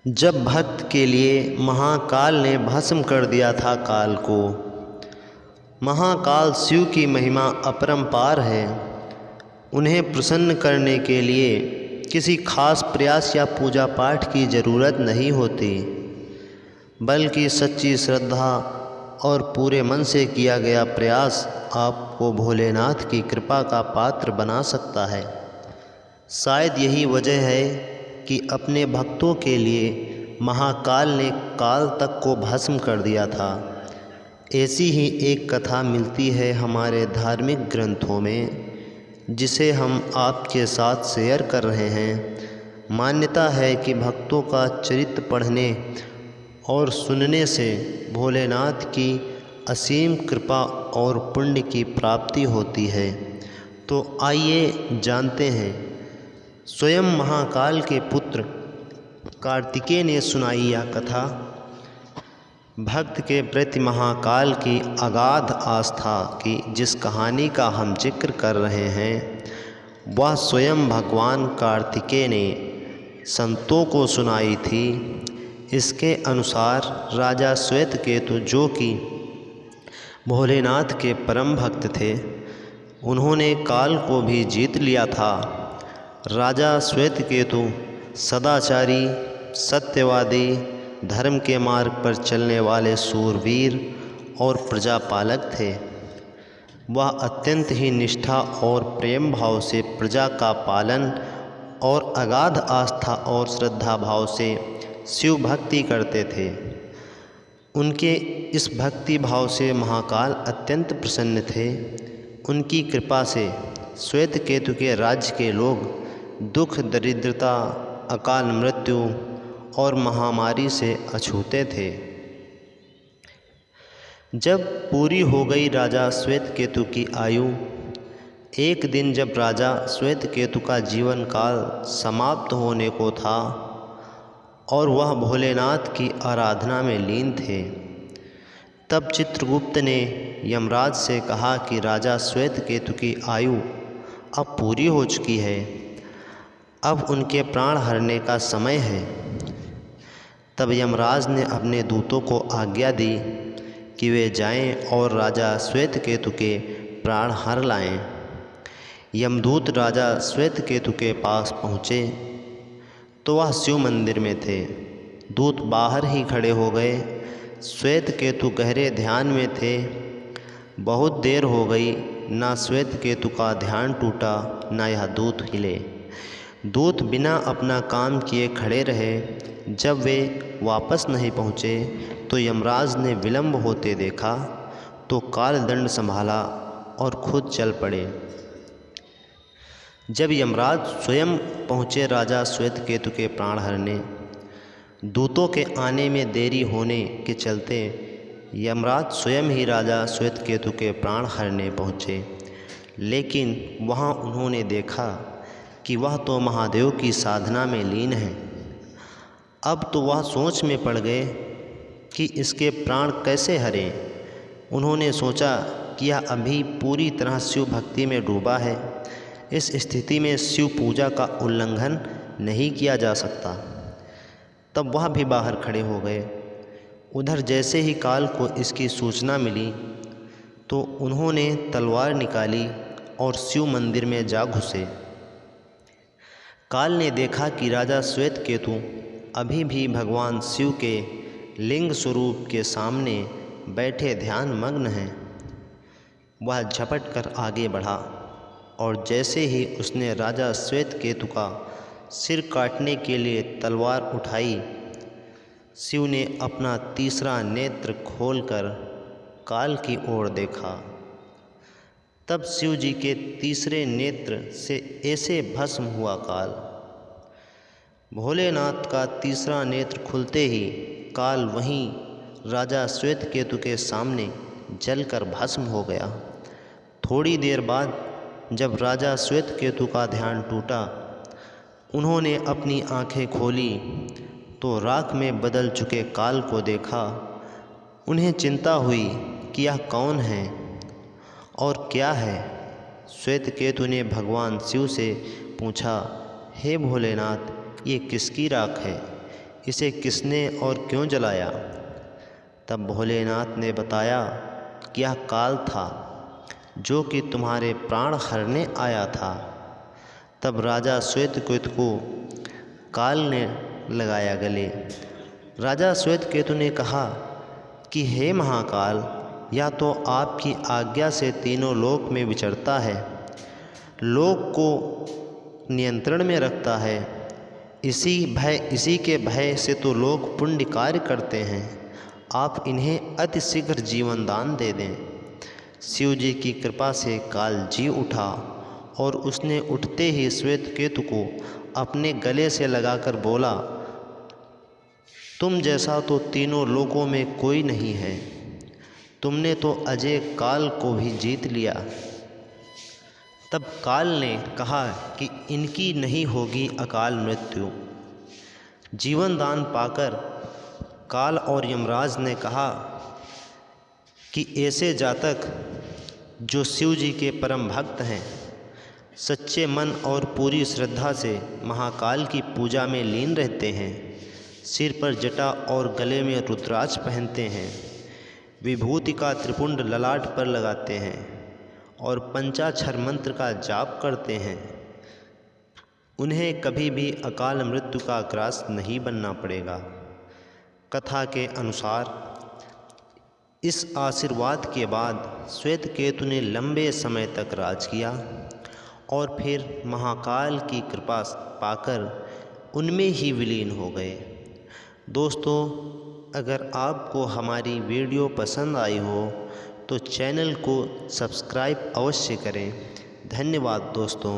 जब भक्त के लिए महाकाल ने भस्म कर दिया था काल को। महाकाल शिव की महिमा अपरंपार है। उन्हें प्रसन्न करने के लिए किसी खास प्रयास या पूजा पाठ की ज़रूरत नहीं होती, बल्कि सच्ची श्रद्धा और पूरे मन से किया गया प्रयास आपको भोलेनाथ की कृपा का पात्र बना सकता है। शायद यही वजह है कि अपने भक्तों के लिए महाकाल ने काल तक को भस्म कर दिया था। ऐसी ही एक कथा मिलती है हमारे धार्मिक ग्रंथों में, जिसे हम आपके साथ शेयर कर रहे हैं। मान्यता है कि भक्तों का चरित्र पढ़ने और सुनने से भोलेनाथ की असीम कृपा और पुण्य की प्राप्ति होती है। तो आइए जानते हैं। स्वयं महाकाल के पुत्र कार्तिकेय ने सुनाई यह कथा। भक्त के प्रति महाकाल की अगाध आस्था की जिस कहानी का हम जिक्र कर रहे हैं, वह स्वयं भगवान कार्तिकेय ने संतों को सुनाई थी। इसके अनुसार राजा श्वेतकेतु, जो कि भोलेनाथ के परम भक्त थे, उन्होंने काल को भी जीत लिया था। राजा श्वेतकेतु सदाचारी, सत्यवादी, धर्म के मार्ग पर चलने वाले सूरवीर और प्रजापालक थे। वह अत्यंत ही निष्ठा और प्रेम भाव से प्रजा का पालन और अगाध आस्था और श्रद्धा भाव से शिव भक्ति करते थे। उनके इस भक्ति भाव से महाकाल अत्यंत प्रसन्न थे। उनकी कृपा से श्वेतकेतु के राज्य के लोग दुख, दरिद्रता, अकाल मृत्यु और महामारी से अछूते थे। जब पूरी हो गई राजा श्वेतकेतु की आयु, एक दिन जब राजा श्वेतकेतु का जीवन काल समाप्त होने को था और वह भोलेनाथ की आराधना में लीन थे, तब चित्रगुप्त ने यमराज से कहा कि राजा श्वेतकेतु की आयु अब पूरी हो चुकी है, अब उनके प्राण हरने का समय है। तब यमराज ने अपने दूतों को आज्ञा दी कि वे जाएं और राजा श्वेतकेतु के प्राण हर लाएं। यमदूत राजा श्वेतकेतु के पास पहुँचे तो वह शिव मंदिर में थे। दूत बाहर ही खड़े हो गए। श्वेतकेतु गहरे ध्यान में थे। बहुत देर हो गई, ना श्वेतकेतु का ध्यान टूटा, ना यह दूत हिले। दूत बिना अपना काम किए खड़े रहे। जब वे वापस नहीं पहुँचे तो यमराज ने विलंब होते देखा तो कालदंड संभाला और खुद चल पड़े। जब यमराज स्वयं पहुँचे राजा श्वेतकेतु के प्राण हरने, दूतों के आने में देरी होने के चलते यमराज स्वयं ही राजा श्वेतकेतु के प्राण हरने पहुँचे। लेकिन वहाँ उन्होंने देखा कि वह तो महादेव की साधना में लीन है। अब तो वह सोच में पड़ गए कि इसके प्राण कैसे हरें। उन्होंने सोचा कि यह अभी पूरी तरह शिव भक्ति में डूबा है। इस स्थिति में शिव पूजा का उल्लंघन नहीं किया जा सकता। तब वह भी बाहर खड़े हो गए। उधर जैसे ही काल को इसकी सूचना मिली तो उन्होंने तलवार निकाली और शिव मंदिर में जा घुसे। काल ने देखा कि राजा श्वेतकेतु अभी भी भगवान शिव के लिंग स्वरूप के सामने बैठे ध्यान मग्न हैं। वह झपट कर आगे बढ़ा और जैसे ही उसने राजा श्वेतकेतु का सिर काटने के लिए तलवार उठाई, शिव ने अपना तीसरा नेत्र खोलकर काल की ओर देखा। तब शिव जी के तीसरे नेत्र से ऐसे भस्म हुआ काल। भोलेनाथ का तीसरा नेत्र खुलते ही काल वहीं राजा श्वेतकेतु के सामने जलकर भस्म हो गया। थोड़ी देर बाद जब राजा श्वेतकेतु का ध्यान टूटा, उन्होंने अपनी आंखें खोली तो राख में बदल चुके काल को देखा। उन्हें चिंता हुई कि यह कौन है और क्या है। श्वेतकेतु ने भगवान शिव से पूछा, हे भोलेनाथ, ये किसकी राख है? इसे किसने और क्यों जलाया? तब भोलेनाथ ने बताया कि यह काल था जो कि तुम्हारे प्राण हरने आया था। तब राजा श्वेतकेतु को काल ने लगाया गले। राजा श्वेतकेतु ने कहा कि हे महाकाल, या तो आपकी आज्ञा से तीनों लोक में विचरता है, लोक को नियंत्रण में रखता है, इसी के भय से तो लोग पुण्य कार्य करते हैं। आप इन्हें अतिशीघ्र जीवन दान दे दें। शिव जी की कृपा से काल जी उठा और उसने उठते ही श्वेतकेतु को अपने गले से लगाकर बोला, तुम जैसा तो तीनों लोकों में कोई नहीं है। तुमने तो अजय काल को भी जीत लिया। तब काल ने कहा कि इनकी नहीं होगी अकाल मृत्यु। जीवन दान पाकर काल और यमराज ने कहा कि ऐसे जातक जो शिव जी के परम भक्त हैं, सच्चे मन और पूरी श्रद्धा से महाकाल की पूजा में लीन रहते हैं, सिर पर जटा और गले में रुद्राक्ष पहनते हैं, विभूति का त्रिपुंड ललाट पर लगाते हैं और पंचाक्षर मंत्र का जाप करते हैं, उन्हें कभी भी अकाल मृत्यु का ग्रास नहीं बनना पड़ेगा। कथा के अनुसार इस आशीर्वाद के बाद श्वेतकेतु ने लंबे समय तक राज किया और फिर महाकाल की कृपा पाकर उनमें ही विलीन हो गए। दोस्तों, अगर आपको हमारी वीडियो पसंद आई हो तो चैनल को सब्सक्राइब अवश्य करें। धन्यवाद दोस्तों।